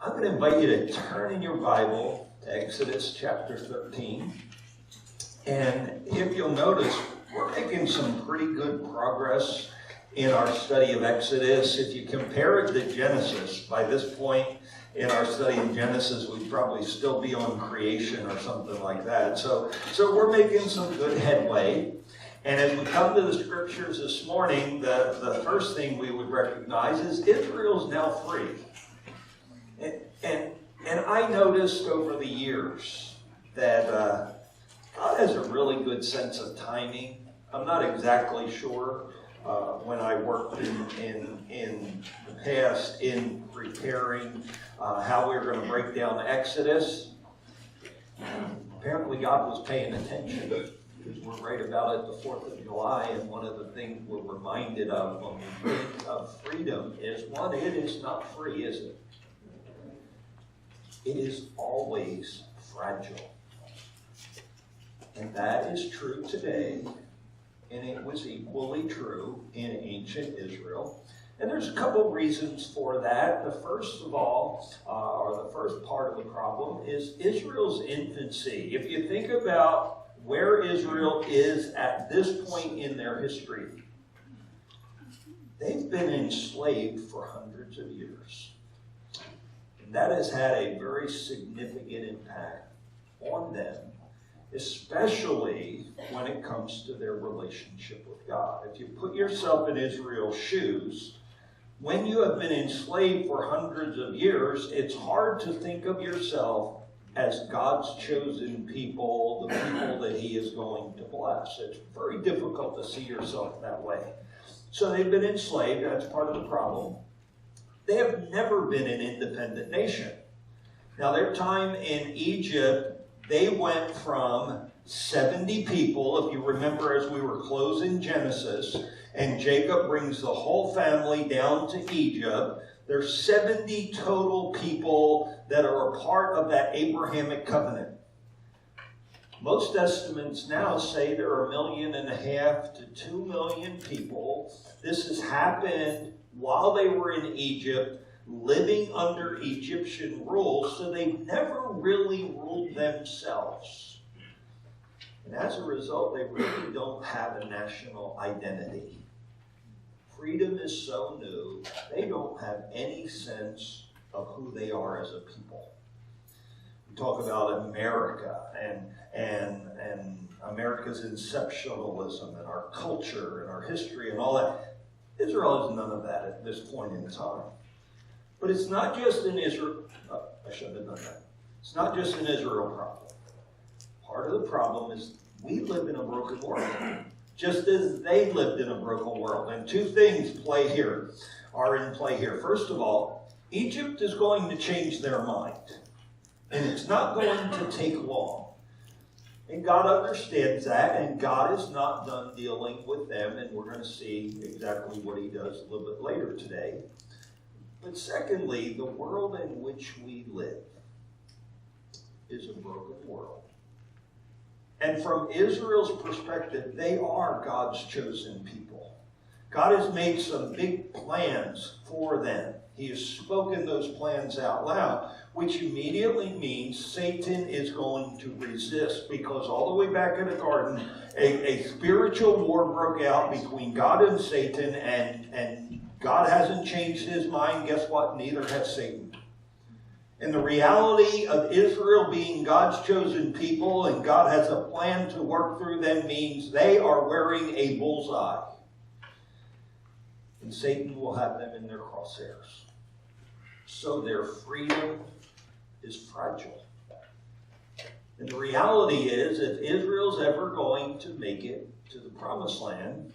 I'm going to invite you to turn in your Bible to Exodus chapter 13. And if you'll notice, we're making some pretty good progress in our study of Exodus. If you compare it to Genesis, by this point in our study in Genesis, we'd probably still be on creation or something like that. So we're making some good headway. And as we come to the scriptures this morning, the first thing we would recognize is Israel's now free. And I noticed over the years that God has a really good sense of timing. I'm not exactly sure when I worked in the past in preparing how we were going to break down Exodus. Apparently God was paying attention, because we're right about it, the 4th of July, and one of the things we're reminded of when we think of freedom is, one, it is not free, is it? It is always fragile. And that is true today, and it was equally true in ancient Israel. And there's a couple reasons for that. The first of all, or the first part of the problem, is Israel's infancy. If you think about where Israel is at this point in their history, they've been enslaved for hundreds of years. And that has had a very significant impact on them, especially when it comes to their relationship with God. If you put yourself in Israel's shoes, when you have been enslaved for hundreds of years, it's hard to think of yourself as God's chosen people, the people that He is going to bless. It's very difficult to see yourself that way. So they've been enslaved. That's part of the problem. They have never been an independent nation. Now, their time in Egypt, they went from 70 people, if you remember as we were closing Genesis, and Jacob brings the whole family down to Egypt. There's 70 total people that are a part of that Abrahamic covenant. Most estimates now say there are 1.5 million to 2 million people. This has happened while they were in Egypt, living under Egyptian rule, so they've never really ruled themselves. And as a result, they really don't have a national identity. Freedom is so new, they don't have any sense of who they are as a people. We talk about America and America's exceptionalism and our culture and our history and all that. Israel has none of that at this point in time. But it's not just an Israel. I shouldn't have done that. It's not just an Israel problem. Part of the problem is we live in a broken world, just as they lived in a broken world. And two things are in play here. First of all, Egypt is going to change their mind. And it's not going to take long. And God understands that, and God is not done dealing with them, and we're going to see exactly what He does a little bit later today. But secondly, the world in which we live is a broken world. And from Israel's perspective, they are God's chosen people. God has made some big plans for them. He has spoken those plans out loud, which immediately means Satan is going to resist, because all the way back in the garden, a spiritual war broke out between God and Satan, and God hasn't changed His mind. Guess what? Neither has Satan. And the reality of Israel being God's chosen people, and God has a plan to work through them, means they are wearing a bullseye. And Satan will have them in their crosshairs. So their freedom is fragile. And the reality is, if Israel's ever going to make it to the promised land,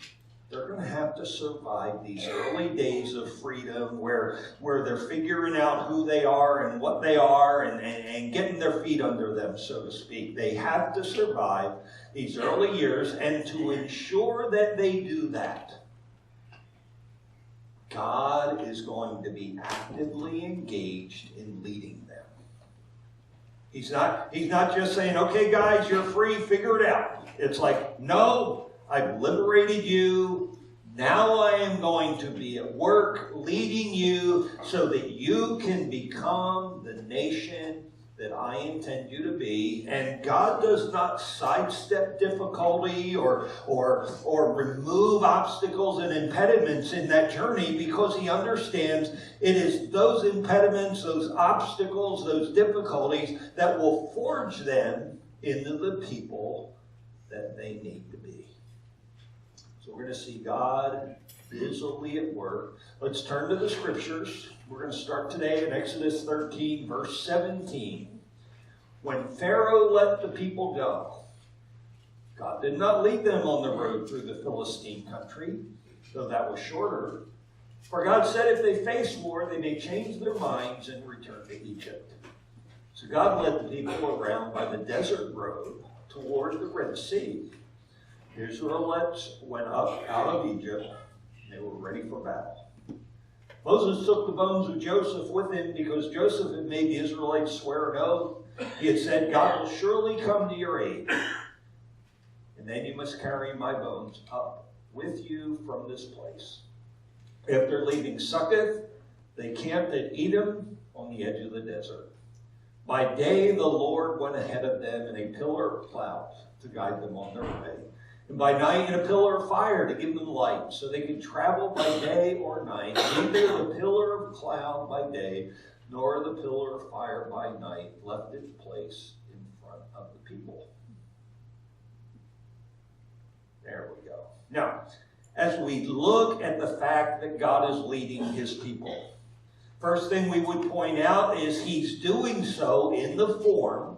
they're going to have to survive these early days of freedom where they're figuring out who they are and what they are and getting their feet under them, so to speak. They have to survive these early years, and to ensure that they do that, God is going to be actively engaged in leading them. He's not just saying, okay, guys, you're free, figure it out. It's like, no, I've liberated you. Now I am going to be at work leading you so that you can become the nation that I intend you to be. And God does not sidestep difficulty or remove obstacles and impediments in that journey, because he understands it is those impediments, those obstacles, those difficulties that will forge them into the people that they need to be. So we're going to see God busily at work. Let's turn to the scriptures. We're going to start today in Exodus 13, verse 17. When Pharaoh let the people go, God did not lead them on the road through the Philistine country, though that was shorter. For God said if they face war, they may change their minds and return to Egypt. So God led the people around by the desert road toward the Red Sea. The Israelites went up out of Egypt. They were ready for battle. Moses took the bones of Joseph with him because Joseph had made the Israelites swear an oath. He had said, God will surely come to your aid. And then you must carry my bones up with you from this place. After leaving Succoth, they camped at Edom on the edge of the desert. By day, the Lord went ahead of them in a pillar of cloud to guide them on their way. And by night in a pillar of fire to give them light, so they could travel by day or night. Neither the pillar of cloud by day, nor the pillar of fire by night left its place in front of the people. There we go. Now, as we look at the fact that God is leading his people, first thing we would point out is he's doing so in the form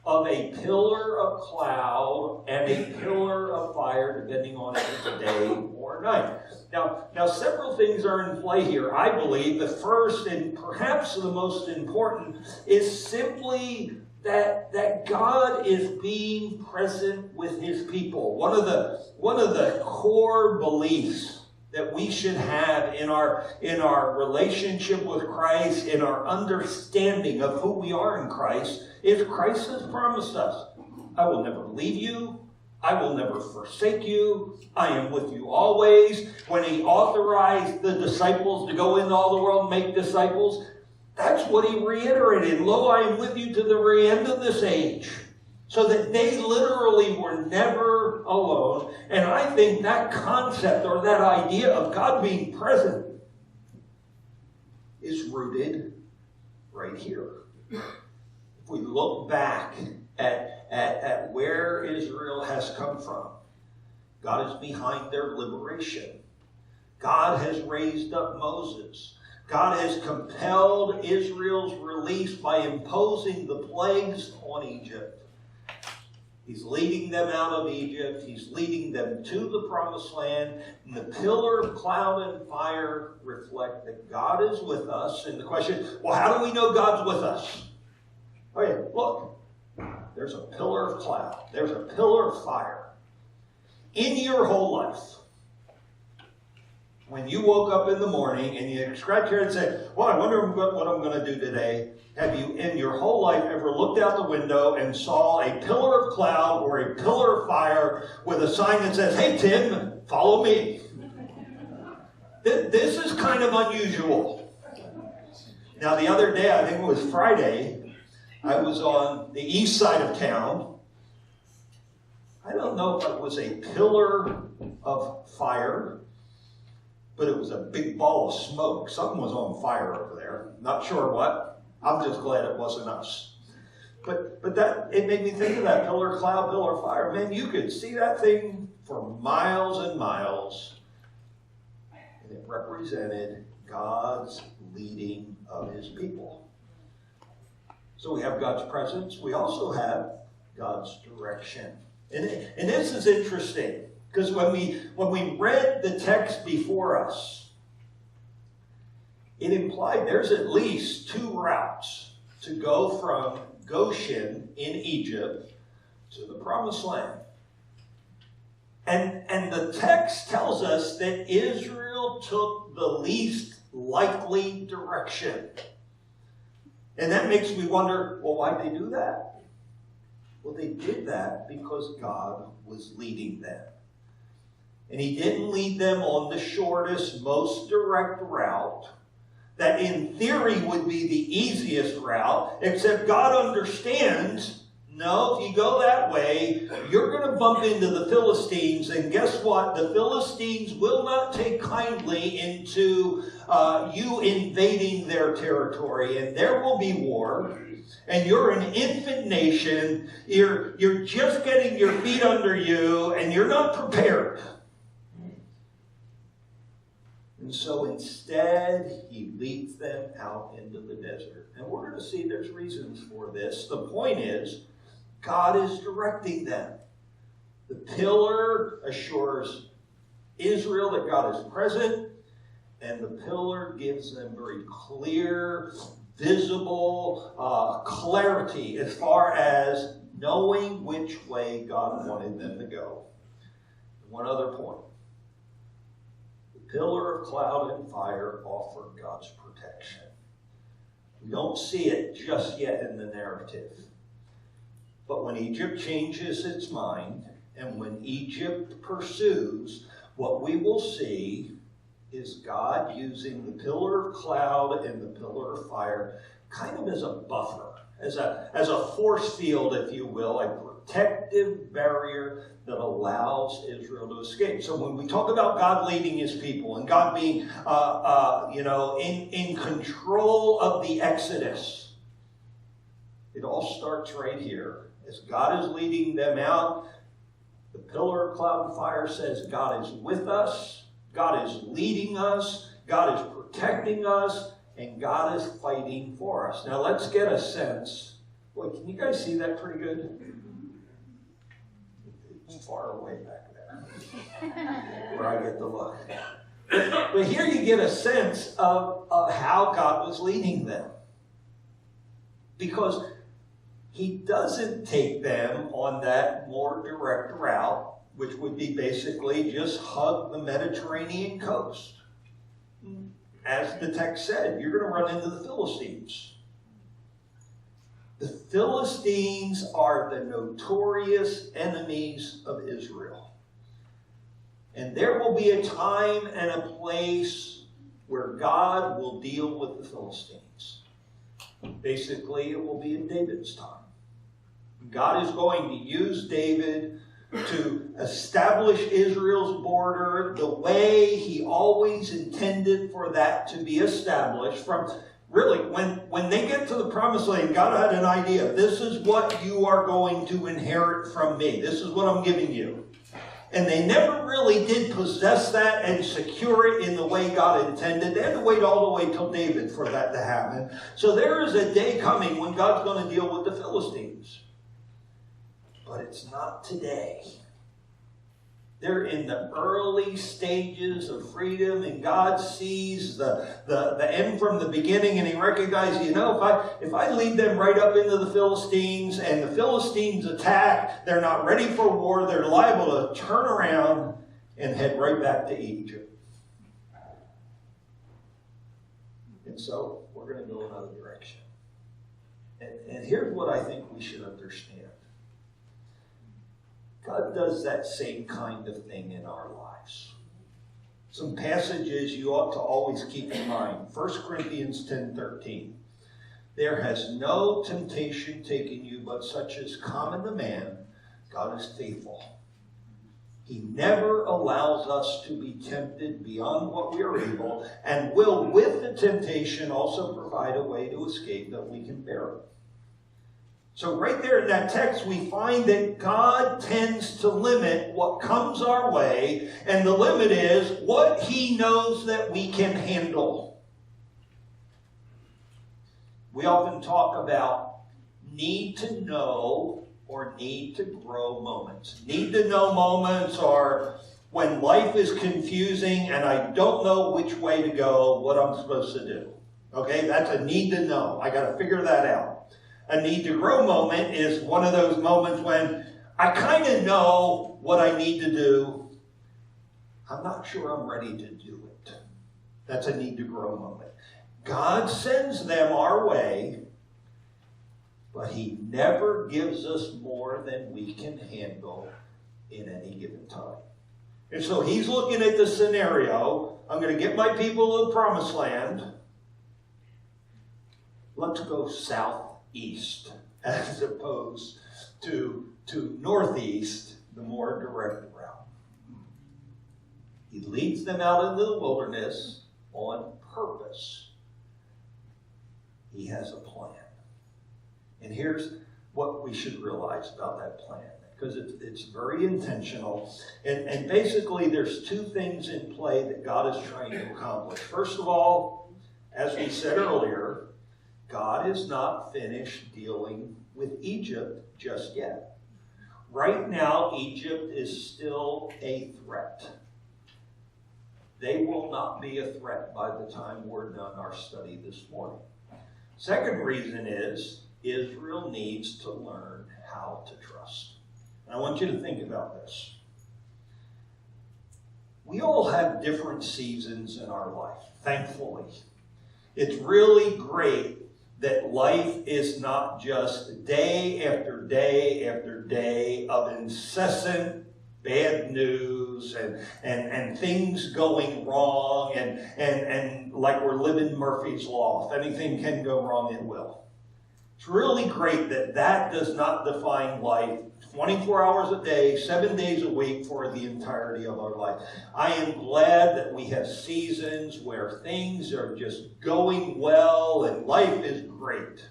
of a pillar of cloud and a pillar of fire, depending on if it's day or night. Now, several things are in play here. I believe the first and perhaps the most important is simply that God is being present with his people. One of the core beliefs that we should have in our relationship with Christ, in our understanding of who we are in Christ, is Christ has promised us, I will never leave you. I will never forsake you. I am with you always. When he authorized the disciples to go into all the world and make disciples, that's what he reiterated. Lo, I am with you to the very end of this age. So that they literally were never alone. And I think that concept or that idea of God being present is rooted right here. If we look back at where Israel has come from, God is behind their liberation. God has raised up Moses. God has compelled Israel's release by imposing the plagues on Egypt. He's leading them out of Egypt. He's leading them to the promised land. And the pillar of cloud and fire reflect that God is with us. And the question, well, how do we know God's with us? Oh yeah, look. There's a pillar of cloud. There's a pillar of fire. In your whole life, when you woke up in the morning and you scratch your head and say, well, I wonder what I'm going to do today. Have you in your whole life ever looked out the window and saw a pillar of cloud or a pillar of fire with a sign that says, hey, Tim, follow me? This is kind of unusual. Now, the other day, I think it was Friday, I was on the east side of town. I don't know if it was a pillar of fire, but it was a big ball of smoke. Something was on fire over there. Not sure what. I'm just glad it wasn't us. But that, it made me think of that pillar of cloud, pillar of fire. Man, you could see that thing for miles and miles. And it represented God's leading of his people. So we have God's presence. We also have God's direction. And this is interesting, because when we read the text before us, it implied there's at least two routes to go from Goshen in Egypt to the Promised Land. And the text tells us that Israel took the least likely direction. And that makes me wonder, well, why'd they do that? Well, they did that because God was leading them. And he didn't lead them on the shortest, most direct route that in theory would be the easiest route, except God understands, no, if you go that way, you're going to bump into the Philistines, and guess what? The Philistines will not take kindly into you invading their territory, and there will be war. And you're an infant nation, you're just getting your feet under you, and you're not prepared. And so instead, he leads them out into the desert. And we're going to see there's reasons for this. The point is, God is directing them. The pillar assures Israel that God is present, and the pillar gives them very clear, visible clarity as far as knowing which way God wanted them to go. One other point. The pillar of cloud and fire offered God's protection. We don't see it just yet in the narrative. But when Egypt changes its mind, and when Egypt pursues, what we will see is God using the pillar of cloud and the pillar of fire kind of as a buffer, as a force field, if you will, a protective barrier that allows Israel to escape. So when we talk about God leading his people and God being in control of the Exodus, it all starts right here. As God is leading them out, the pillar of cloud and fire says God is with us, God is leading us, God is protecting us, and God is fighting for us. Now let's get a sense. Boy, can you guys see that pretty good? It's far away back there, where I get the look. But here you get a sense of how God was leading them. Because he doesn't take them on that more direct route, which would be basically just hug the Mediterranean coast. As the text said, you're going to run into the Philistines. The Philistines are the notorious enemies of Israel. And there will be a time and a place where God will deal with the Philistines. Basically, it will be in David's time. God is going to use David to establish Israel's border the way he always intended for that to be established. From really, when they get to the promised land, God had an idea. This is what you are going to inherit from me. This is what I'm giving you. And they never really did possess that and secure it in the way God intended. They had to wait all the way till David for that to happen. So there is a day coming when God's going to deal with the Philistines. But it's not today. They're in the early stages of freedom, and God sees the end from the beginning, and he recognizes, if I lead them right up into the Philistines, and the Philistines attack, they're not ready for war, they're liable to turn around and head right back to Egypt. And so, we're going to go another direction. And here's what I think we should understand. God does that same kind of thing in our lives. Some passages you ought to always keep in mind. 1 Corinthians 10:13. There has no temptation taken you but such as common to man. God is faithful. He never allows us to be tempted beyond what we are able, and will with the temptation also provide a way to escape that we can bear it. So right there in that text, we find that God tends to limit what comes our way, and the limit is what he knows that we can handle. We often talk about need to know or need to grow moments. Need to know moments are when life is confusing and I don't know which way to go, what I'm supposed to do. Okay, that's a need to know. I got to figure that out. A need to grow moment is one of those moments when I kind of know what I need to do. I'm not sure I'm ready to do it. That's a need to grow moment. God sends them our way, but he never gives us more than we can handle in any given time. And so he's looking at the scenario. I'm going to get my people to the promised land. Let's go southeast as opposed to northeast, the more direct route. He leads them out into the wilderness on purpose. He has a plan. And here's what we should realize about that plan, because it's very intentional. And basically, there's two things in play that God is trying to accomplish. First of all, as we said earlier, God is not finished dealing with Egypt just yet. Right now, Egypt is still a threat. They will not be a threat by the time we're done our study this morning. Second reason is Israel needs to learn how to trust. And I want you to think about this. We all have different seasons in our life, thankfully. It's really great that life is not just day after day after day of incessant bad news and things going wrong and like we're living Murphy's Law. If anything can go wrong, it will. It's really great that does not define life 24 hours a day, 7 days a week for the entirety of our life. I am glad that we have seasons where things are just going well and life is great.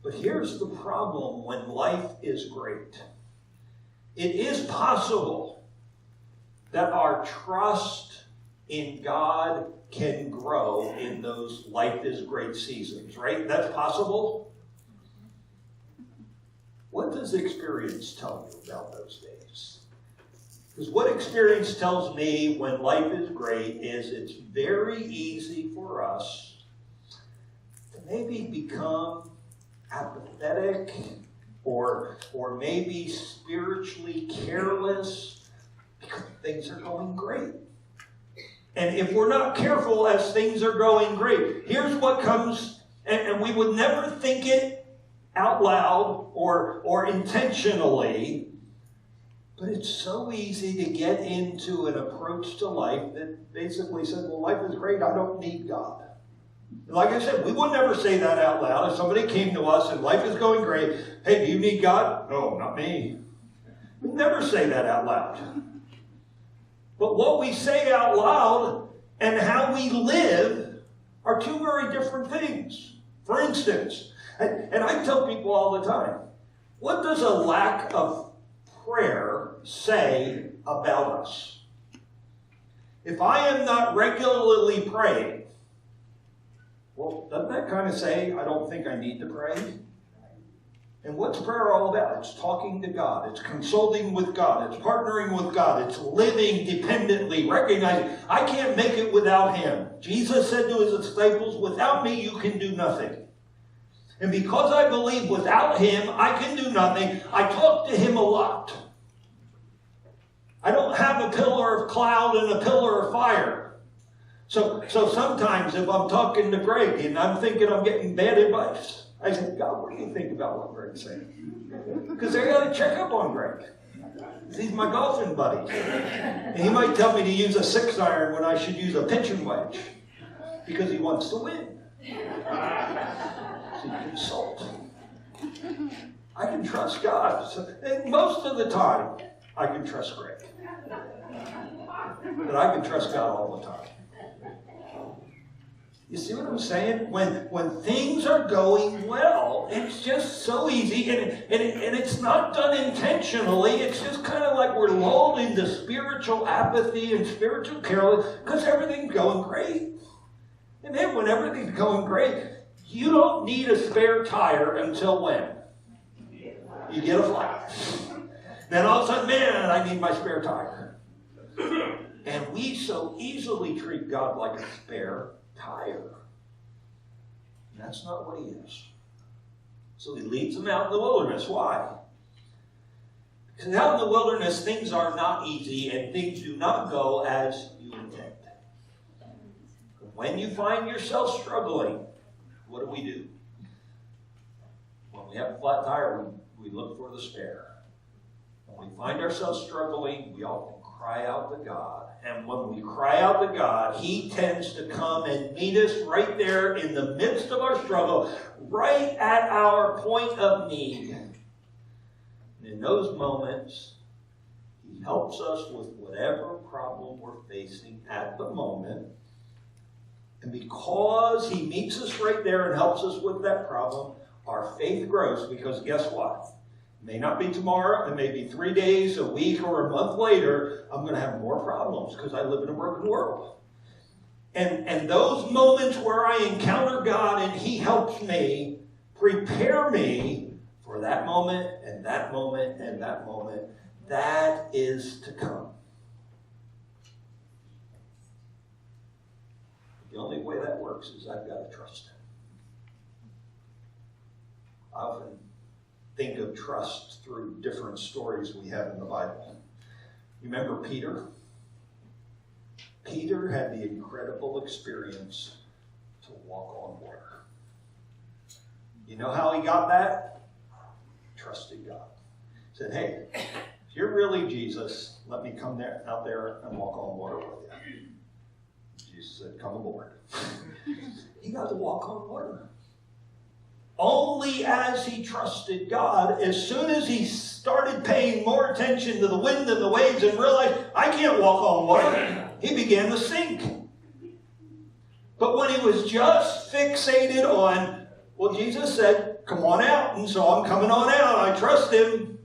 But here's the problem when life is great. It is possible that our trust in God can grow in those life is great seasons, right? That's possible. What does experience tell you about those days? Because what experience tells me when life is great is it's very easy for us to maybe become apathetic or maybe spiritually careless because things are going great. And if we're not careful as things are going great, here's what comes, and we would never think it out loud or intentionally, but it's so easy to get into an approach to life that basically says, well, life is great, I don't need God. Like I said, we would never say that out loud. If somebody came to us and life is going great, hey, do you need God? No, not me. We never say that out loud. But what we say out loud and how we live are two very different things. For instance, and I tell people all the time, what does a lack of prayer say about us? If I am not regularly praying, well, doesn't that kind of say I don't think I need to pray? And what's prayer all about? It's talking to God. It's consulting with God. It's partnering with God. It's living dependently, recognizing I can't make it without Him. Jesus said to His disciples, without me you can do nothing. And because I believe without Him I can do nothing, I talk to Him a lot. I don't have a pillar of cloud and a pillar of fire. So sometimes if I'm talking to Greg and I'm thinking I'm getting bad advice, I say, God, what do you think about what Greg's saying? Because I got to check up on Greg. He's my golfing buddy. And he might tell me to use a 6-iron when I should use a pitching wedge because he wants to win. So you consult. I can trust God. And most of the time, I can trust Greg. But I can trust God all the time. You see what I'm saying? When things are going well, it's just so easy, and it's not done intentionally. It's just kind of like we're lulled into spiritual apathy and spiritual carelessness because everything's going great. And then when everything's going great, you don't need a spare tire until when? You get a flat. Then all of a sudden, man, I need my spare tire. And we so easily treat God like a spare tire. And that's not what He is. So He leads them out in the wilderness. Why? Because out in the wilderness, things are not easy and things do not go as you intend. When you find yourself struggling, what do? When we have a flat tire, we look for the spare. When we find ourselves struggling, we often cry out to God. And when we cry out to God, He tends to come and meet us right there in the midst of our struggle, right at our point of need. And in those moments, He helps us with whatever problem we're facing at the moment. And because He meets us right there and helps us with that problem, our faith grows, because guess what? It may not be tomorrow, it may be 3 days, a week, or a month later, I'm going to have more problems because I live in a broken world. And those moments where I encounter God and He helps me, prepare me for that moment and that moment and that moment, that is to come. The only way that works is I've got to trust Him. I often think of trust through different stories we have in the Bible. You remember Peter? Peter had the incredible experience to walk on water. You know how he got that? Trusted God. He said, hey, if you're really Jesus, let me come out there and walk on water with you. Jesus said, come aboard. He got to walk on water. Only as he trusted God, as soon as he started paying more attention to the wind and the waves and realized, I can't walk on water, he began to sink. But when he was just fixated on, well, Jesus said, come on out, and so I'm coming on out, I trust Him,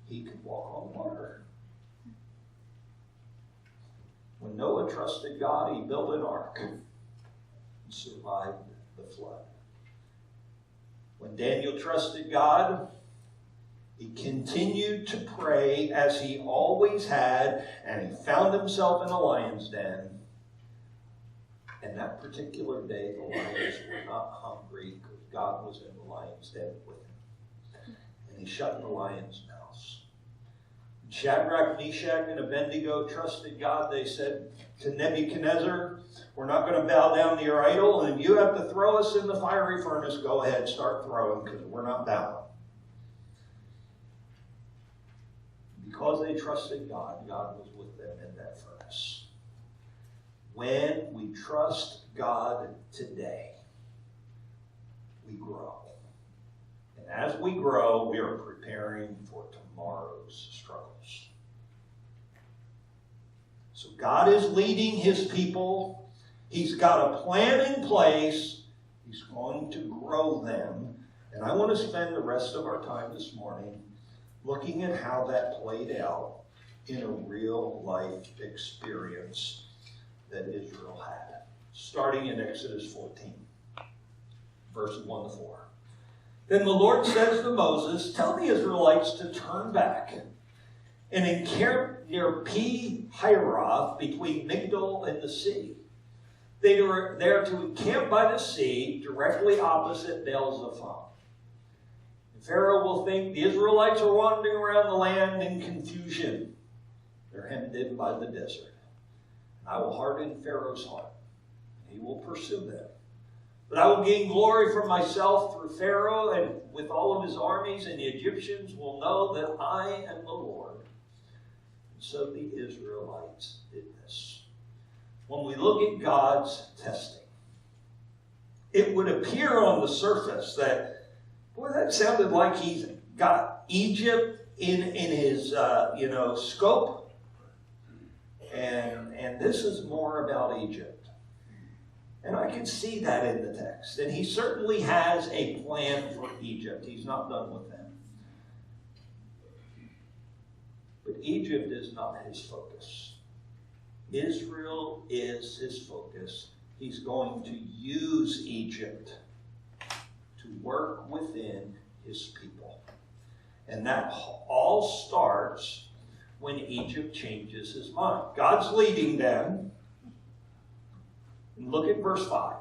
he could walk on water. When Noah trusted God, he built an ark and survived the flood. When Daniel trusted God, he continued to pray as he always had, and he found himself in a lion's den. And that particular day, the lions were not hungry because God was in the lion's den with him. And he shut the lion's mouths. Shadrach, Meshach, and Abednego trusted God. They said to Nebuchadnezzar, we're not going to bow down to your idol, and if you have to throw us in the fiery furnace, go ahead, start throwing, because we're not bowing. Because they trusted God, God was with them in that furnace. When we trust God today, we grow. And as we grow, we are preparing for tomorrow's struggles. So God is leading His people. He's got a plan in place. He's going to grow them. And I want to spend the rest of our time this morning looking at how that played out in a real life experience that Israel had. Starting in Exodus 14, verses 1 to 4. Then the Lord says to Moses, tell the Israelites to turn back and encamp near Pi-Hahiroth between Migdol and the sea. They are there to encamp by the sea, directly opposite Baal-Zephon. Pharaoh will think the Israelites are wandering around the land in confusion. They're hemmed in by the desert. I will harden Pharaoh's heart. He will pursue them. But I will gain glory for myself through Pharaoh and with all of his armies, and the Egyptians will know that I am the Lord. And so the Israelites did this. When we look at God's testing, it would appear on the surface that, boy, that sounded like He's got Egypt in his scope, and this is more about Egypt. And I can see that in the text. And He certainly has a plan for Egypt. He's not done with them. But Egypt is not His focus. Israel is His focus. He's going to use Egypt to work within His people. And that all starts when Egypt changes his mind. God's leading them. And look at verse 5.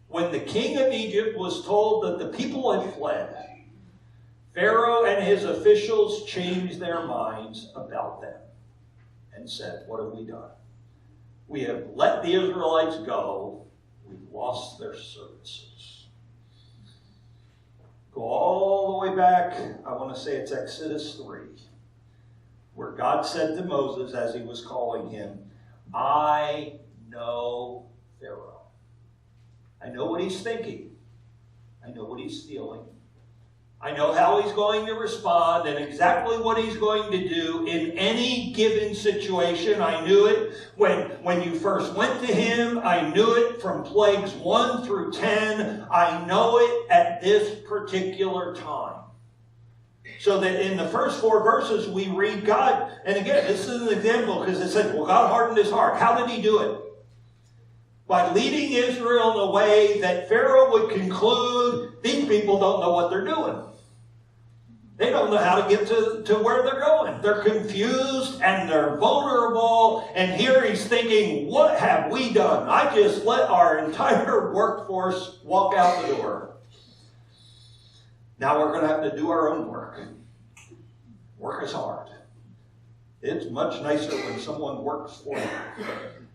When the king of Egypt was told that the people had fled, Pharaoh and his officials changed their minds about them and said, what have we done? We have let the Israelites go. We've lost their services. Go all the way back. I want to say it's Exodus 3. where God said to Moses as he was calling him, I know Pharaoh. I know what he's thinking. I know what he's feeling. I know how he's going to respond and exactly what he's going to do in any given situation. I knew it when you first went to him. I knew it from plagues 1 through 10. I know it at this particular time. So that in the first 4 verses we read God, and again, this is an example because it says, well, God hardened his heart. How did he do it? By leading Israel in a way that Pharaoh would conclude, these people don't know what they're doing. They don't know how to get to where they're going. They're confused and they're vulnerable. And here he's thinking, what have we done? I just let our entire workforce walk out the door. Now we're going to have to do our own work. Work is hard. It's much nicer when someone works for you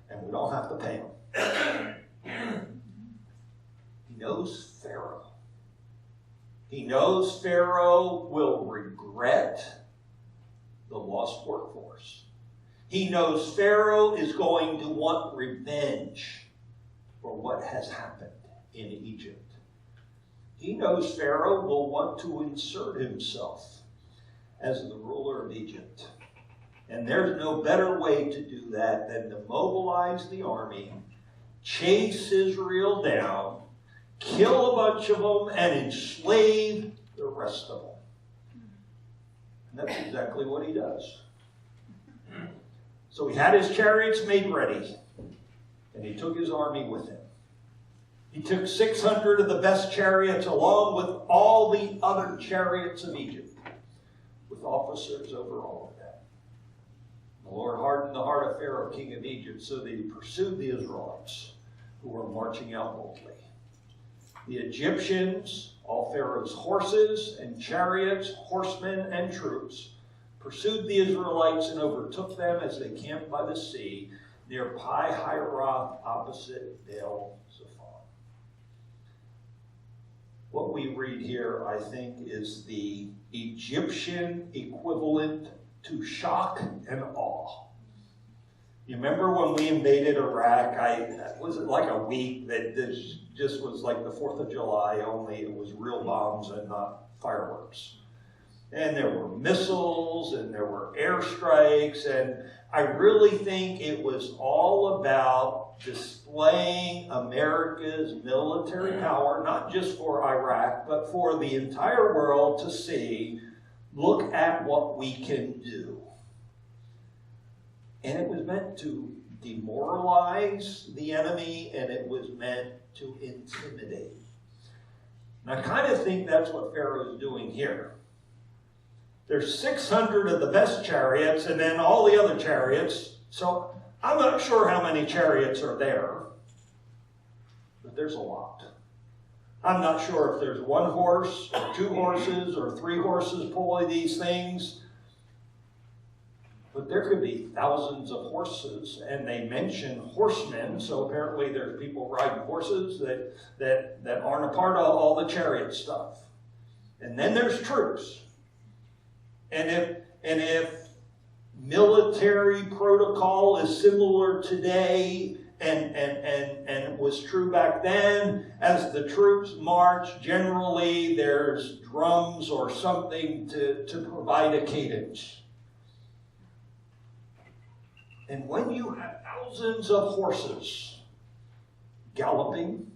and we don't have to pay them. He knows Pharaoh. He knows Pharaoh will regret the lost workforce. He knows Pharaoh is going to want revenge for what has happened in Egypt. He knows Pharaoh will want to insert himself as the ruler of Egypt. And there's no better way to do that than to mobilize the army, chase Israel down, kill a bunch of them, and enslave the rest of them. And that's exactly what he does. So he had his chariots made ready, and he took his army with him. He took 600 of the best chariots along with all the other chariots of Egypt, with officers over all of them. The Lord hardened the heart of Pharaoh, king of Egypt, so that he pursued the Israelites, who were marching out boldly. The Egyptians, all Pharaoh's horses and chariots, horsemen and troops, pursued the Israelites and overtook them as they camped by the sea near Pi-Hahiroth opposite Baal-Zephon. What we read here, I think, is the Egyptian equivalent to shock and awe. You remember when we invaded Iraq, was it like a week that this just was like the 4th of July, only it was real bombs and not fireworks. And there were missiles and there were airstrikes, and I really think it was all about displaying America's military power, not just for Iraq, but for the entire world to see, look at what we can do. And it was meant to demoralize the enemy, and it was meant to intimidate. And I kind of think that's what Pharaoh is doing here. There's 600 of the best chariots, and then all the other chariots. So I'm not sure how many chariots are there, but there's a lot. I'm not sure if there's 1 horse, or 2 horses, or 3 horses pulling these things. But there could be thousands of horses, and they mention horsemen, so apparently there's people riding horses that aren't a part of all the chariot stuff. And then there's troops. And if military protocol is similar today and was true back then, as the troops march, generally there's drums or something to provide a cadence. And when you have thousands of horses galloping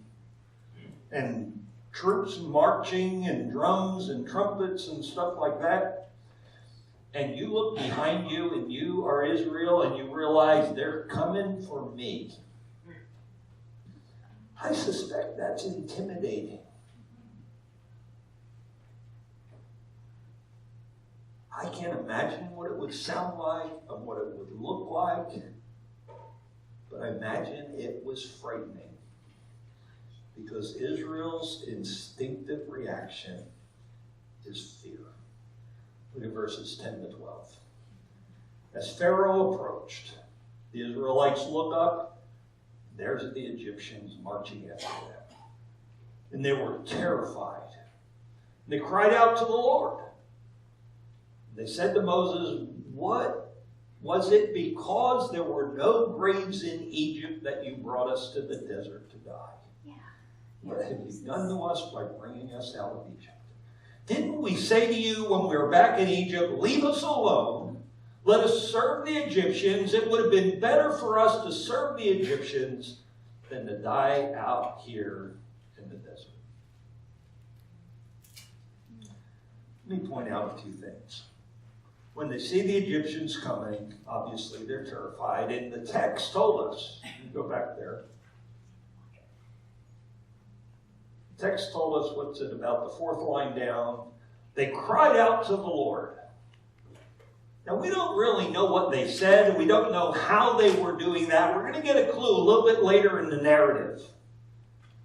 and troops marching and drums and trumpets and stuff like that, and you look behind you and you are Israel and you realize they're coming for me, I suspect that's intimidating. I can't imagine what it would sound like or what it would look like, but I imagine it was frightening because Israel's instinctive reaction is fear. Look at verses 10 to 12. As Pharaoh approached, the Israelites look up, there's the Egyptians marching after them. And they were terrified. They cried out to the Lord. They said to Moses, What was it because there were no graves in Egypt that you brought us to the desert to die? Yeah. What have you done to us by bringing us out of Egypt? Didn't we say to you when we were back in Egypt, leave us alone, let us serve the Egyptians? It would have been better for us to serve the Egyptians than to die out here in the desert. Let me point out a few things. When they see the Egyptians coming, obviously they're terrified, and the text told us, go back there. The text told us, what's it about the fourth line down? They cried out to the Lord. Now, we don't really know what they said, and we don't know how they were doing that. We're going to get a clue a little bit later in the narrative.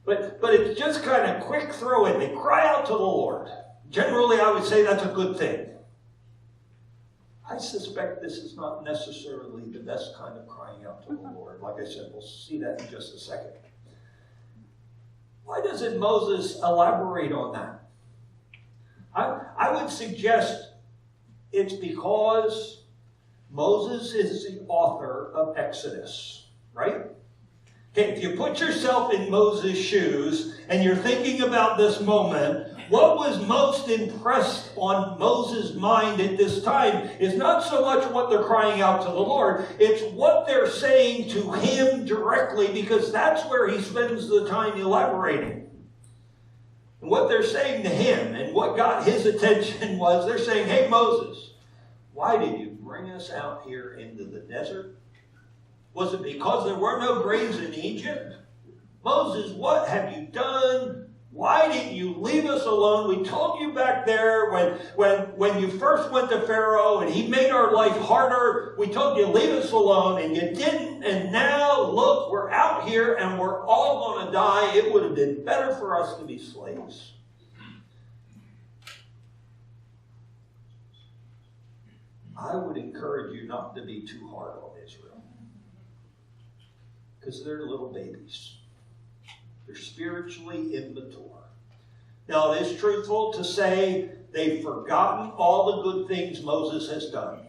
But it's just kind of quick throw in. They cry out to the Lord. Generally, I would say that's a good thing. I suspect this is not necessarily the best kind of crying out to the Lord. Like I said, we'll see that in just a second. Why doesn't Moses elaborate on that? I would suggest it's because Moses is the author of Exodus, right? Okay, if you put yourself in Moses' shoes and you're thinking about this moment, what was most impressed on Moses' mind at this time is not so much what they're crying out to the Lord, it's what they're saying to him directly, because that's where he spends the time elaborating. And what they're saying to him and what got his attention was they're saying, hey Moses, why did you bring us out here into the desert? Was it because there were no graves in Egypt? Moses, what have you done? Why didn't you leave us alone? We told you back there when you first went to Pharaoh and he made our life harder. We told you leave us alone and you didn't. And now, look, we're out here and we're all going to die. It would have been better for us to be slaves. I would encourage you not to be too hard on Israel, because they're little babies. They're spiritually immature. Now, it is truthful to say they've forgotten all the good things Moses has done.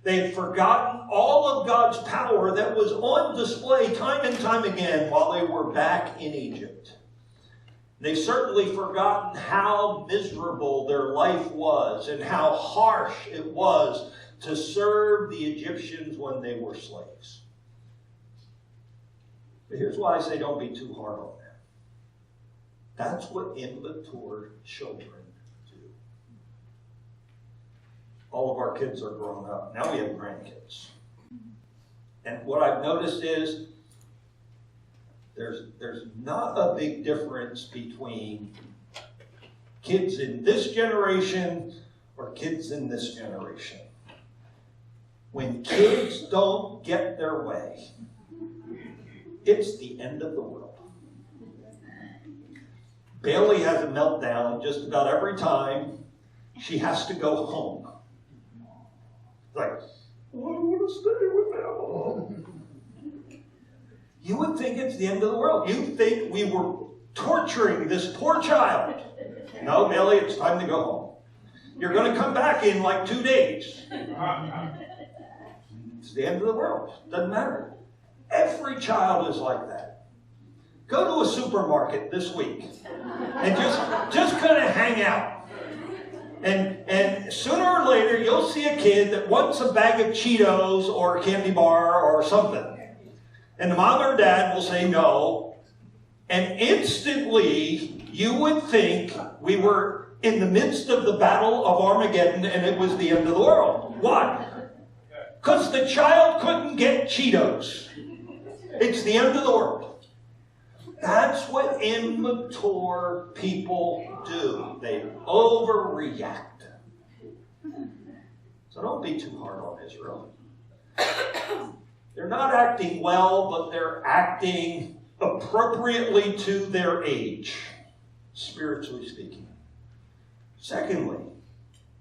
They've forgotten all of God's power that was on display time and time again while they were back in Egypt. They've certainly forgotten how miserable their life was and how harsh it was to serve the Egyptians when they were slaves. But here's why I say don't be too hard on them. That's what immature children do. All of our kids are grown up. Now we have grandkids. And what I've noticed is there's not a big difference between kids in this generation or kids in this generation. When kids don't get their way, it's the end of the world. Bailey has a meltdown just about every time she has to go home. Like, I want to stay with them. You would think it's the end of the world. You think we were torturing this poor child. No, Bailey, it's time to go home. You're going to come back in like 2 days. It's the end of the world. Doesn't matter. Every child is like that. Go to a supermarket this week and just kind of hang out. And sooner or later, you'll see a kid that wants a bag of Cheetos or a candy bar or something. And the mom or dad will say no. And instantly, you would think we were in the midst of the battle of Armageddon and it was the end of the world. Why? Because the child couldn't get Cheetos. It's the end of the world. That's what immature people do. They overreact. So don't be too hard on Israel. They're not acting well, but they're acting appropriately to their age, spiritually speaking. Secondly,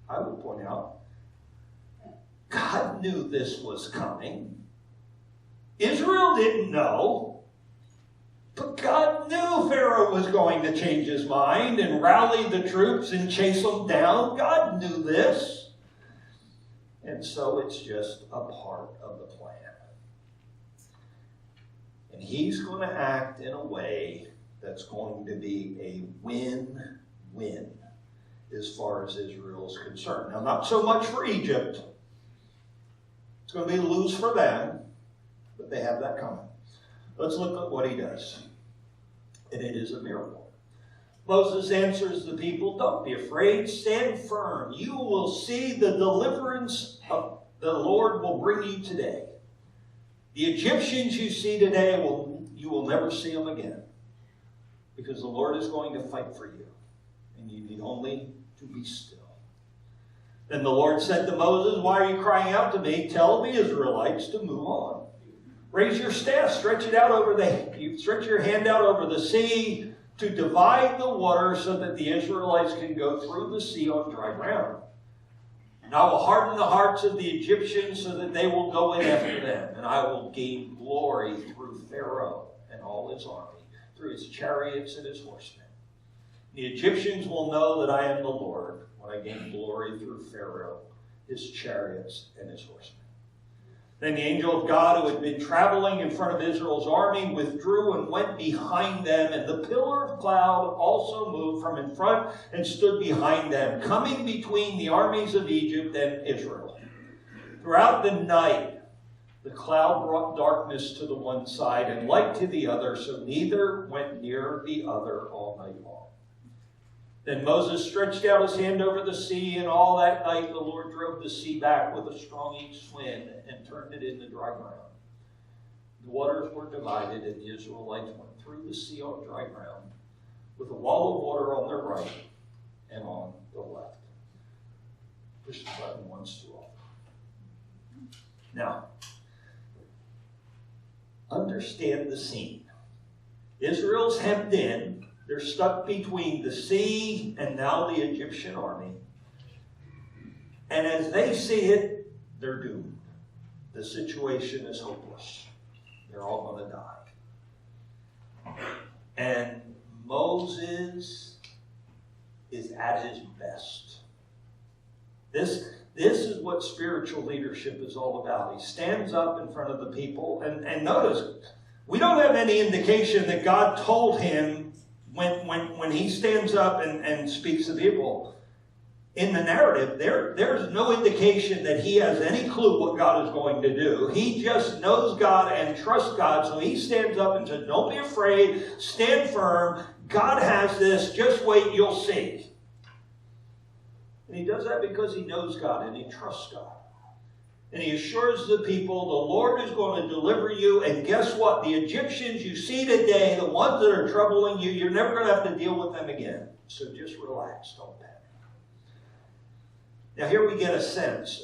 I would point out, God knew this was coming. Israel didn't know, but God knew Pharaoh was going to change his mind and rally the troops and chase them down. God knew this. And so it's just a part of the plan. And he's going to act in a way that's going to be a win-win as far as Israel is concerned. Now, not so much for Egypt. It's going to be a lose for them, but they have that coming. Let's look at what he does. And it is a miracle. Moses answers the people, don't be afraid, stand firm. You will see the deliverance of the Lord will bring you today. The Egyptians you see today, you will never see them again. Because the Lord is going to fight for you. And you need only to be still. Then the Lord said to Moses, why are you crying out to me? Tell the Israelites to move on. Raise your staff, stretch your hand out over the sea to divide the water so that the Israelites can go through the sea on dry ground. And I will harden the hearts of the Egyptians so that they will go in after them. And I will gain glory through Pharaoh and all his army, through his chariots and his horsemen. The Egyptians will know that I am the Lord when I gain glory through Pharaoh, his chariots, and his horsemen. Then the angel of God who had been traveling in front of Israel's army withdrew and went behind them, and the pillar of cloud also moved from in front and stood behind them, coming between the armies of Egypt and Israel. Throughout the night, the cloud brought darkness to the one side and light to the other, so neither went near the other all night long. Then Moses stretched out his hand over the sea, and all that night the Lord drove the sea back with a strong east wind and turned it into dry ground. The waters were divided, and the Israelites went through the sea on dry ground, with a wall of water on their right and on the left. Push the button once too often. Now, understand the scene. Israel's hemmed in. They're stuck between the sea and now the Egyptian army. And as they see it, they're doomed. The situation is hopeless. They're all going to die. And Moses is at his best. This is what spiritual leadership is all about. He stands up in front of the people. And notice, we don't have any indication that God told him when he stands up and speaks to people. In the narrative, there's no indication that he has any clue what God is going to do. He just knows God and trusts God, so he stands up and says, don't be afraid, stand firm, God has this, just wait, you'll see. And he does that because he knows God and he trusts God. And he assures the people, the Lord is going to deliver you. And guess what? The Egyptians you see today, the ones that are troubling you, you're never going to have to deal with them again. So just relax. Don't panic. Now here we get a sense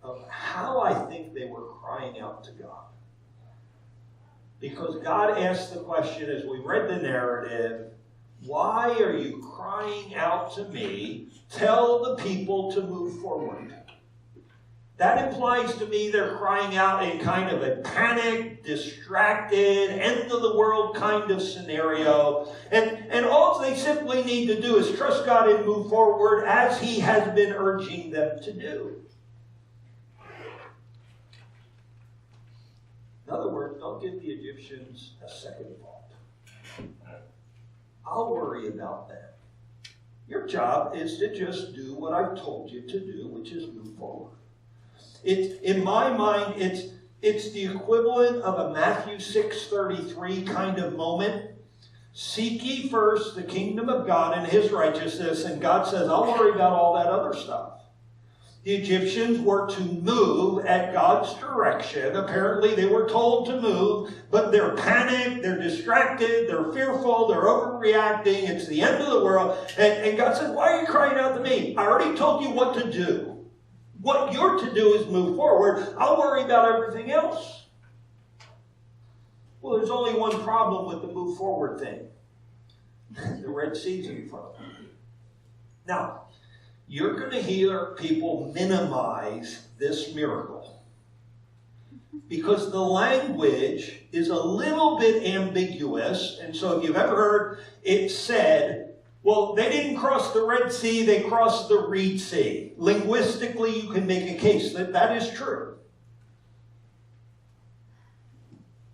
of how I think they were crying out to God. Because God asked the question as we read the narrative, why are you crying out to me? Tell the people to move forward. That implies to me they're crying out in kind of a panic, distracted, end of the world kind of scenario. And all they simply need to do is trust God and move forward as he has been urging them to do. In other words, don't give the Egyptians a second thought. I'll worry about them. Your job is to just do what I've told you to do, which is move forward. In my mind, it's the equivalent of a Matthew 6:33 kind of moment. Seek ye first the kingdom of God and his righteousness, and God says, I'll worry about all that other stuff. The Egyptians were to move at God's direction. Apparently they were told to move, but they're panicked, they're distracted, they're fearful, they're overreacting, it's the end of the world. And God said, why are you crying out to me? I already told you what to do. What you're to do is move forward. I'll worry about everything else. Well, there's only one problem with the move forward thing. The Red Sea's in front of them. Now, you're going to hear people minimize this miracle because the language is a little bit ambiguous. And so if you've ever heard it said, Well, they didn't cross the Red Sea, they crossed the Reed Sea. Linguistically, you can make a case that that is true.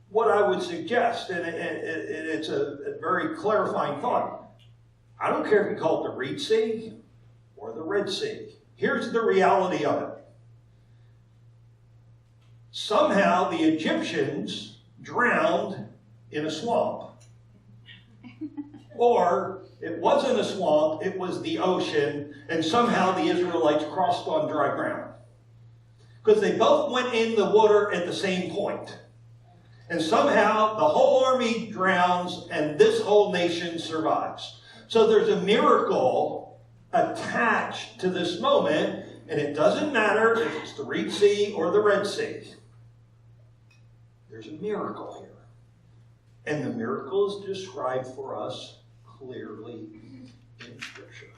What I would suggest, and it's a very clarifying thought, I don't care if you call it the Reed Sea or the Red Sea. Here's the reality of it. Somehow the Egyptians drowned in a swamp. Or it wasn't a swamp, it was the ocean, and somehow the Israelites crossed on dry ground. Because they both went in the water at the same point. And somehow the whole army drowns and this whole nation survives. So there's a miracle attached to this moment, and it doesn't matter if it's the Reed Sea or the Red Sea. There's a miracle here. And the miracle is described for us clearly in Scripture.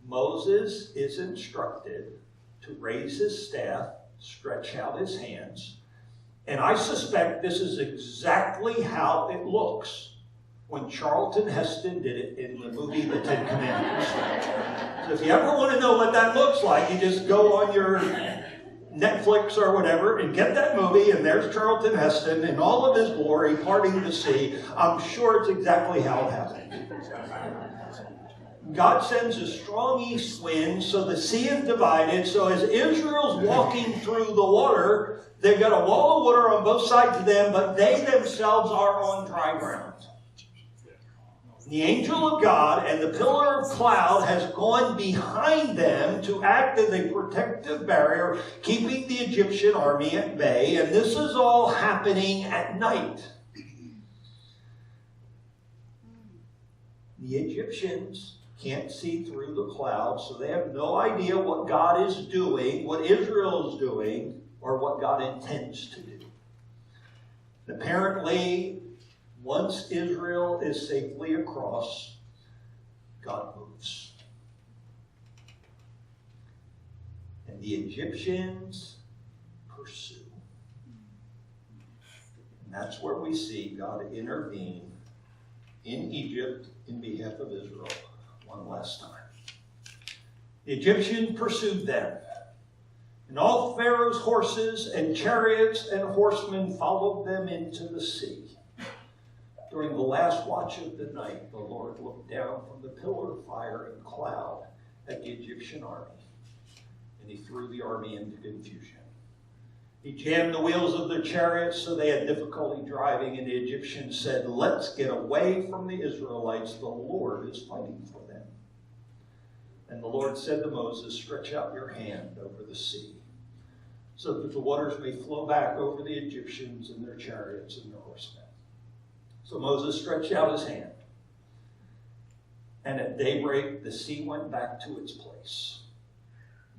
Moses is instructed to raise his staff, stretch out his hands, and I suspect this is exactly how it looks when Charlton Heston did it in the movie The Ten Commandments. So if you ever want to know what that looks like, you just go on your Netflix or whatever and get that movie, and there's Charlton Heston in all of his glory parting the sea. I'm sure it's exactly how it happened. God sends a strong east wind, so the sea is divided. So as Israel's walking through the water, they've got a wall of water on both sides of them, but they themselves are on dry ground. The angel of God and the pillar of cloud has gone behind them to act as a protective barrier, keeping the Egyptian army at bay. And this is all happening at night. The Egyptians can't see through the clouds, so they have no idea what God is doing, what Israel is doing, or what God intends to do. And apparently, once Israel is safely across, God moves. And the Egyptians pursue. And that's where we see God intervene in Egypt in behalf of Israel one last time. The Egyptians pursued them. And all Pharaoh's horses and chariots and horsemen followed them into the sea. During the last watch of the night, the Lord looked down from the pillar of fire and cloud at the Egyptian army, and he threw the army into confusion. He jammed the wheels of their chariots so they had difficulty driving, and the Egyptians said, "Let's get away from the Israelites. The Lord is fighting for them." And the Lord said to Moses, "Stretch out your hand over the sea, so that the waters may flow back over the Egyptians and their chariots and their horsemen." So Moses stretched out his hand, and at daybreak the sea went back to its place.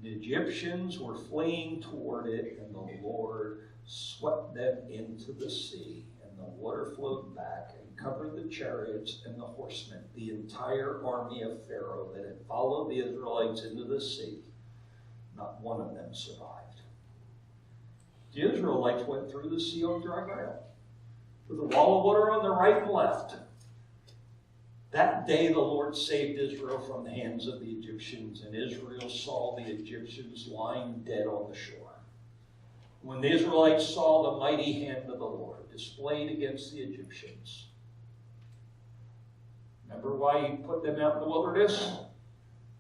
The Egyptians were fleeing toward it, and the Lord swept them into the sea, and the water flowed back and covered the chariots and the horsemen, the entire army of Pharaoh that had followed the Israelites into the sea. Not one of them survived. The Israelites went through the sea on dry ground, with a wall of water on the right and left. That day the Lord saved Israel from the hands of the Egyptians, and Israel saw the Egyptians lying dead on the shore. When the Israelites saw the mighty hand of the Lord displayed against the Egyptians. Remember why he put them out in the wilderness?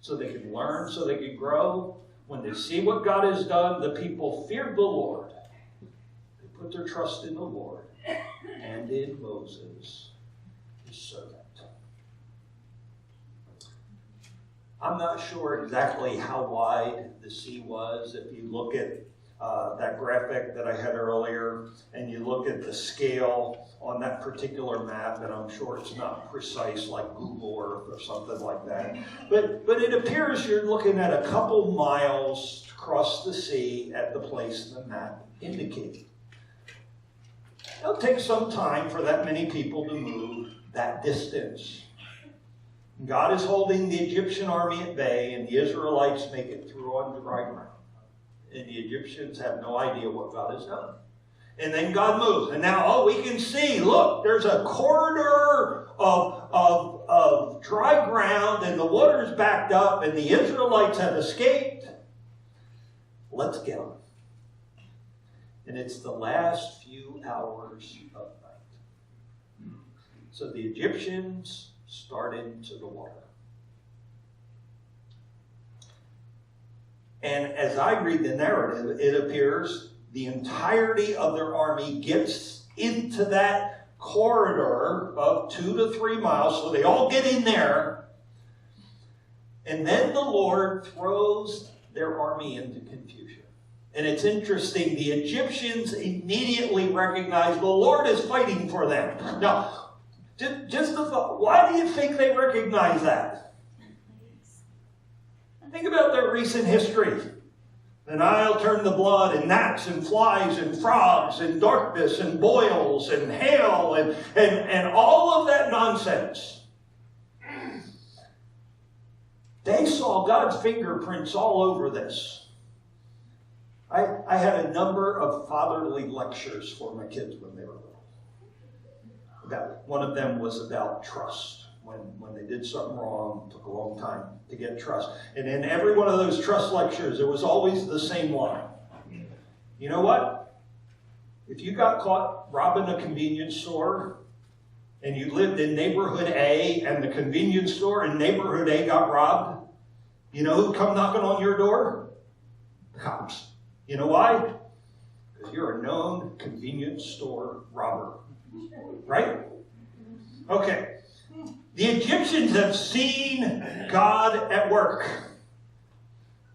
So they could learn, so they could grow. When they see what God has done, the people feared the Lord. They put their trust in the Lord and in Moses, his servant. I'm not sure exactly how wide the sea was. If you look at that graphic that I had earlier, and you look at the scale on that particular map, and I'm sure it's not precise like Google Earth or something like that. But it appears you're looking at a couple miles across the sea at the place the map indicated. It'll take some time for that many people to move that distance. God is holding the Egyptian army at bay, and the Israelites make it through on dry ground. And the Egyptians have no idea what God has done. And then God moves. And now, we can see, look, there's a corridor of dry ground, and the water's backed up, and the Israelites have escaped. Let's get them. And it's the last few hours of night. So the Egyptians start into the water. And as I read the narrative, it appears the entirety of their army gets into that corridor of 2 to 3 miles. So they all get in there. And then the Lord throws their army into confusion. And it's interesting, the Egyptians immediately recognize the Lord is fighting for them. Now, just a thought, why do you think they recognize that? Think about their recent history. The Nile turned to blood, and gnats and flies and frogs and darkness and boils and hail and all of that nonsense. They saw God's fingerprints all over this. I had a number of fatherly lectures for my kids when they were little. One of them was about trust. When they did something wrong, it took a long time to get trust. And in every one of those trust lectures, there was always the same line. You know what? If you got caught robbing a convenience store, and you lived in neighborhood A, and the convenience store in neighborhood A got robbed, you know who'd come knocking on your door? The cops. You know why? Because you're a known convenience store robber. Right? Okay. The Egyptians have seen God at work.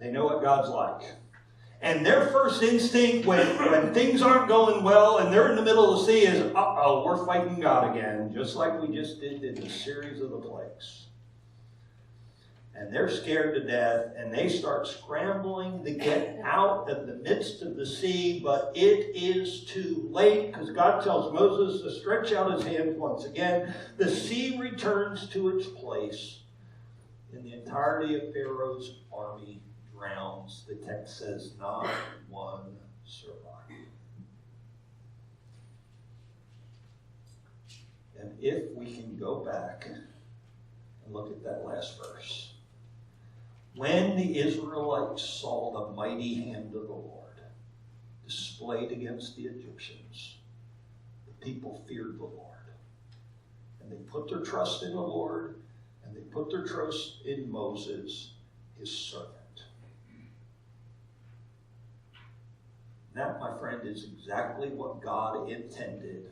They know what God's like. And their first instinct when things aren't going well and they're in the middle of the sea is, uh-oh, we're fighting God again, just like we just did in the series of the plagues. And they're scared to death, and they start scrambling to get out of the midst of the sea, but it is too late, because God tells Moses to stretch out his hand once again. The sea returns to its place, and the entirety of Pharaoh's army drowns. The text says not one survived. And if we can go back and look at that last verse. When the Israelites saw the mighty hand of the Lord displayed against the Egyptians, the people feared the Lord. And they put their trust in the Lord, and they put their trust in Moses, his servant. That, my friend, is exactly what God intended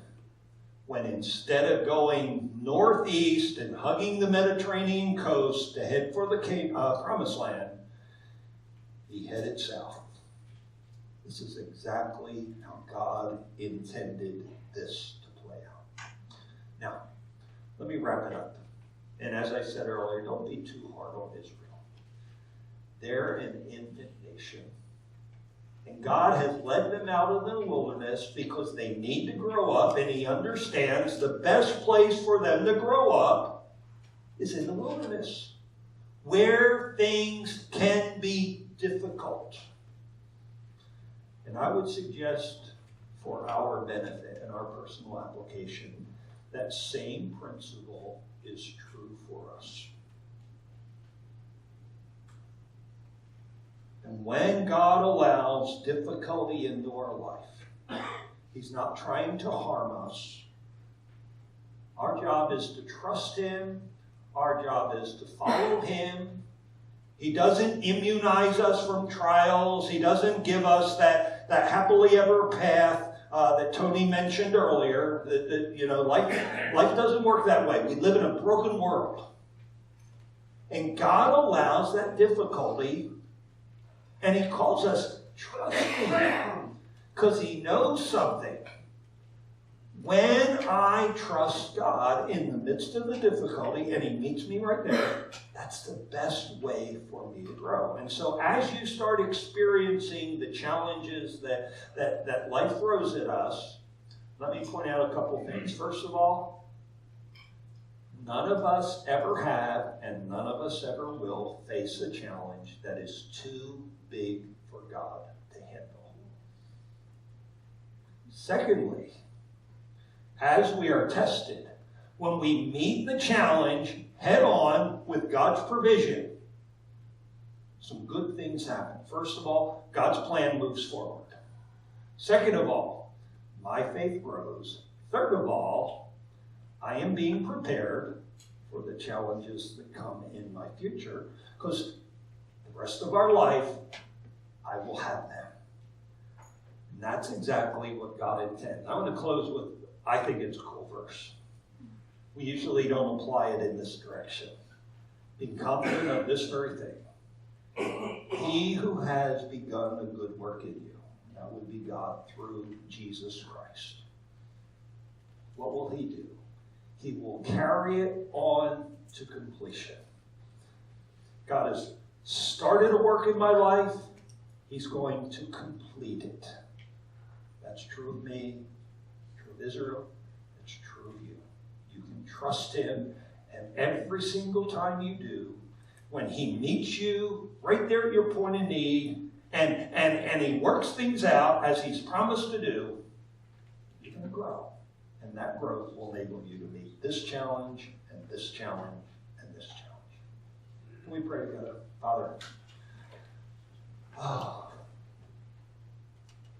when instead of going northeast and hugging the Mediterranean coast to head for the Promised Land, he headed south. This is exactly how God intended this to play out. Now, let me wrap it up. And as I said earlier, don't be too hard on Israel. They're an infant nation. And God has led them out of the wilderness because they need to grow up, and he understands the best place for them to grow up is in the wilderness, where things can be difficult. And I would suggest, for our benefit and our personal application, that same principle is true for us. And when God allows difficulty into our life, he's not trying to harm us. Our job is to trust him. Our job is to follow him. He doesn't immunize us from trials. He doesn't give us that happily ever path that Tony mentioned earlier. Life doesn't work that way. We live in a broken world. And God allows that difficulty. And he calls us trusting him because he knows something. When I trust God in the midst of the difficulty and he meets me right there, that's the best way for me to grow. And so as you start experiencing the challenges that life throws at us, let me point out a couple things. First of all, none of us ever have and none of us ever will face a challenge that is too big for God to handle. Secondly, as we are tested, when we meet the challenge head on with God's provision, some good things happen. First of all, God's plan moves forward. Second of all, my faith grows. Third of all, I am being prepared for the challenges that come in my future, because the rest of our life, I will have them. And that's exactly what God intends. I want to close with, I think it's a cool verse. We usually don't apply it in this direction. Being confident of this very thing. He who has begun a good work in you, that would be God through Jesus Christ. What will he do? He will carry it on to completion. God has started a work in my life. He's going to complete it. That's true of me, true of Israel. It's true of you. You can trust him, and every single time you do, when he meets you right there at your point of need, and he works things out as he's promised to do, you're going to grow. And that growth will enable you to meet this challenge, and this challenge, and this challenge. Can we pray together? Father,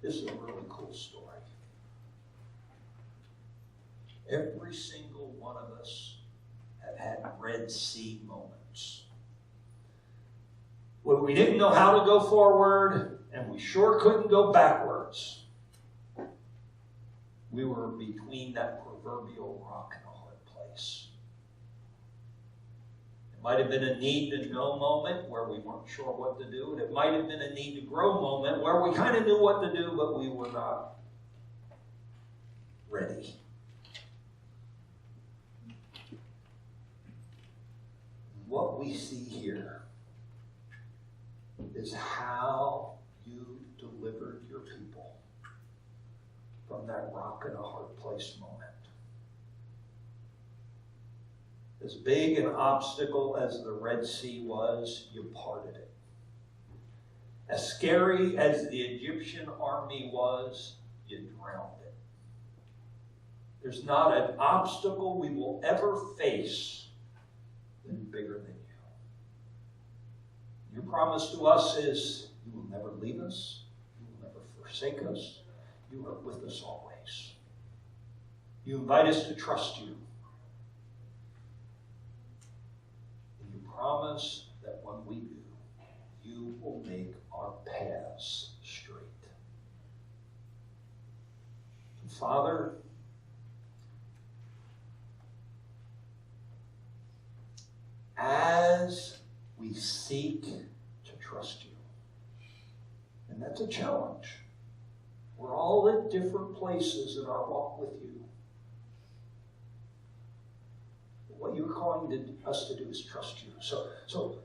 this is a really cool story. Every single one of us have had Red Sea moments when we didn't know how to go forward, and we sure couldn't go backwards. We were between that proverbial rock and a hard place. It might have been a need to know moment where we weren't sure what to do, and it might have been a need to grow moment where we kind of knew what to do, but we were not ready. What we see here is how you delivered your people from that rock and a hard place moment. As big an obstacle as the Red Sea was, you parted it. As scary as the Egyptian army was, you drowned it. There's not an obstacle we will ever face that is bigger than you. Your promise to us is you will never leave us, you will never forsake us, you are with us always. You invite us to trust you. And you promise that when we do, you will make our paths straight. And Father, as we seek to trust you, and that's a challenge. We're all at different places in our walk with you. What you're calling us to do is trust you. So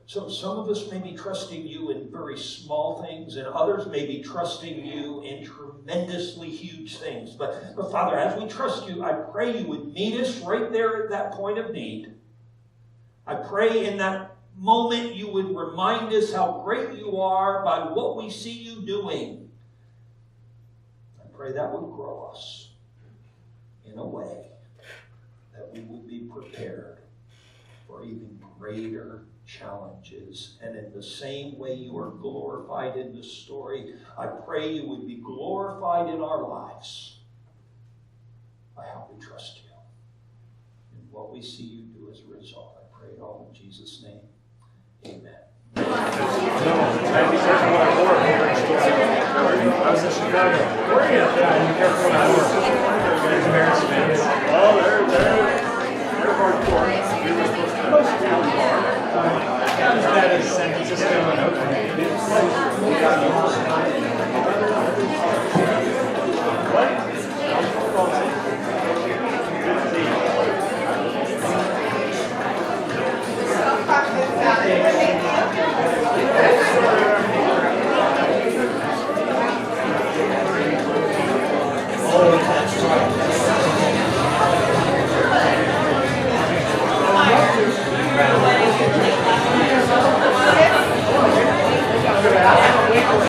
some of us may be trusting you in very small things, and others may be trusting you in tremendously huge things. But Father, as we trust you, I pray you would meet us right there at that point of need. I pray in that moment you would remind us how great you are by what we see you doing. I pray that would grow us in a way that we would be prepared for even greater challenges. And in the same way you are glorified in the story, I pray you would be glorified in our lives by how we trust you and what we see you do as a result. I pray it all in Jesus' name. Amen. I was in Chicago. Where are you? Yeah, in Careful There's American. Oh, they're hardcore. We were supposed to go to town bar. Not as bad as San Francisco and Oakland.